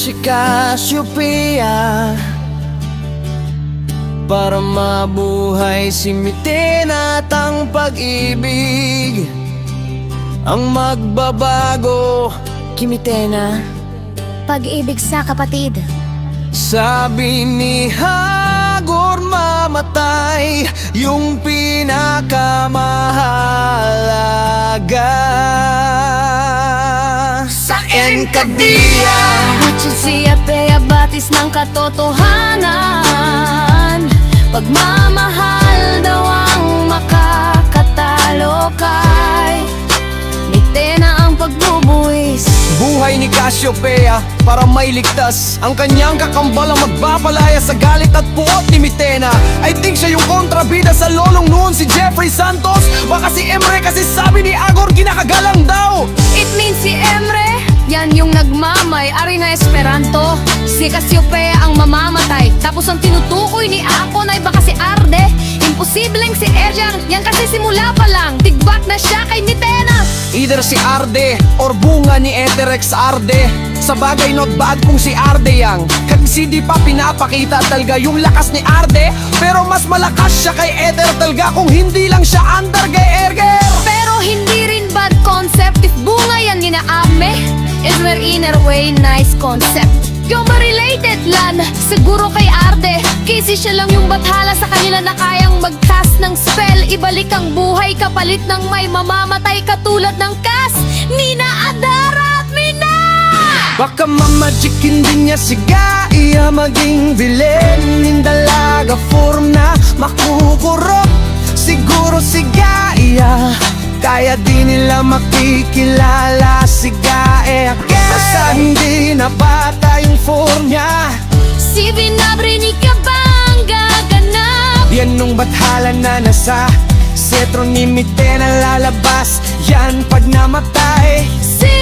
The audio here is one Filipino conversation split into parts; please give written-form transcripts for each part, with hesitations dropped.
si Cassiopeia para mabuhay si Mitena at ang pag-ibig ang magbabago. Kimitena, pag-ibig sa kapatid. Sabi ni Hagor mamatay yung pinakamahalaga sa Encadia. Butchod si Apea, batis ng katotohanan. Pagmamahal daw ang makakatalo kay Mitena ang pagbubuwis. Buhay ni Cassiopeia para mailigtas ang kanyang kakambal ang magpapalaya sa galit at puot ni Mitena. I think siya yung kontrabida sa lolong noon si Jeffrey Santos. Baka si Emre kasi sabi ni Agor ginakagalang daw. It means si Emre, yan yung nagmamay-ari na Esperanto. Si Cassiopeia ang mamamatay, tapos ang tinutukoy ni Apon ay baka si Arde. Imposibleng si Erjan, yan kasi simula pa lang tigbak na siya kay Mitena. Either si Arde or bunga ni Eterex Arde. Sa bagay not bad kung si Arde yang kasi di pa pinapakita talaga yung lakas ni Arde. Pero mas malakas siya kay Ether talaga kung hindi lang siya under kay Erger. Pero hindi rin bad concept if bunga yan ni na Ame. Is where inner way nice concept. Yung related lan, siguro kay Arde. Kasi siya lang yung bathala sa kanila na kayang mag-cast ng spell. Ibalik ang buhay kapalit ng may mamamatay katulad ng Cas, Nina, Adara at Mina. Baka mamagikin din niya si Gaia maging villain. Nindalaga form na makukurot. Siguro si Gaia kaya di nila makikilala si Gaia. Basta hindi na bata yung form niya. Si Vinabrinica bang gaganap? Yan nung bathala na nasa setro ni Mitena lalabas. Yan pag namatay Si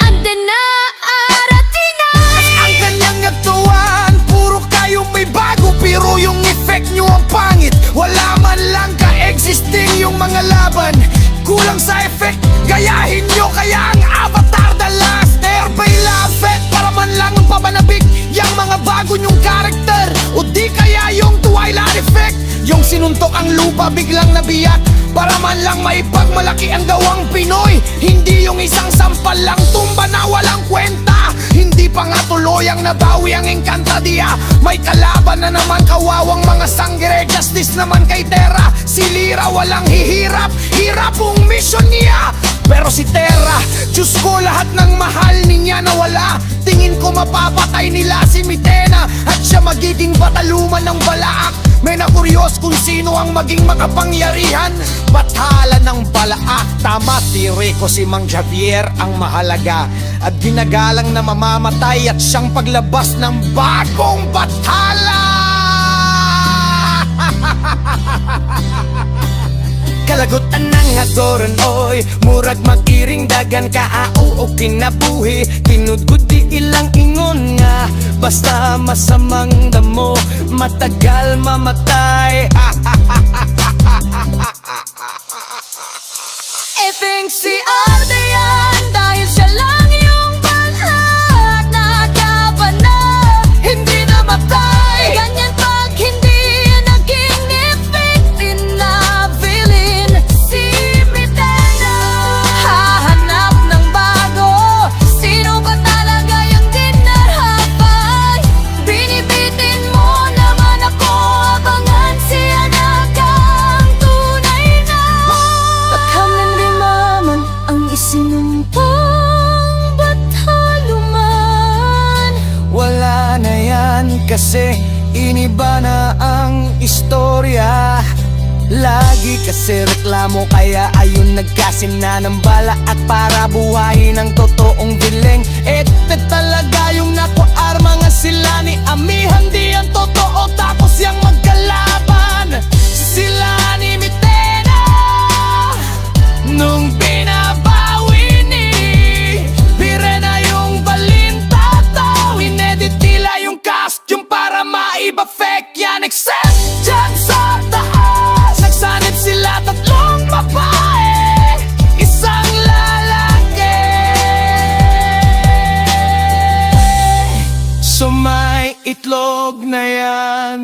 Adena Aratina. ang kanyang nagtuwan. Puro kayo may bago pero yung effect nyo ang pangit. Wala man lang ka-existing yung mga laban. Kulang sa effect, gayahin nyo kaya ang Avatar The Last Airbay Lapet. Para man lang ang papanabik yung mga bago nyong karakter. O di kaya yung Twilight Effect, yung sinuntok ang lupa biglang nabiyak. Para man lang maipagmalaki ang gawang Pinoy. Hindi yung isang sampal lang tumba na walang kwenta. Hindi pa nga tuloy ang nabawi ang Encantadia. May kalaban na naman kawawang mga sangre. Justice naman kay Terra. Si Lyra walang hihirap, hirap ang mission niya. Pero si Terra, Diyos ko lahat ng mahal niya nawala. Tingin ko mapapatay nila si Mitena at siya magiging bataluman ng Balaak. May nakuryos kung sino ang maging makapangyarihan. Bathala ng Balaak, tama tire ko si Mang Javier ang mahalaga. At ginagalang na mamamatay at siyang paglabas ng bagong bathala. Kalagutan ng Hagoron, oy murag mag-iring dagan kaao o kinabuhi. Kinudgod di ilang ingon nga basta masamang damo matagal mamatay. I think si Arde yan dahil siya lang yung banhat na kabanat. Hindi namatay, ganyan pag hindi naging effective na villain. Si Mitena hahanap ng bago. Sino ba talaga yung dinarhapay? Binibitin mo naman ako, abangan si anak ang tunay na. Pagkamnan di maman ang isinumpang bataluman. Wala na yan kasi iniba na ang istorya. Lagi kasi reklamo kaya ayun nagkasina ng bala at para buhayin ang totoong bileng. Ete talaga yung nakuarma nga sila ni Amihan di ang totoo tapos yang magkalaban. Sila ni Mitena nung binabawi ni Bire na yung balinta to. Inedit nila yung costume para maiba fake yan. Except dyan sa taas nagsanib sila tatlong babae, isang lalaki. itlog na yan.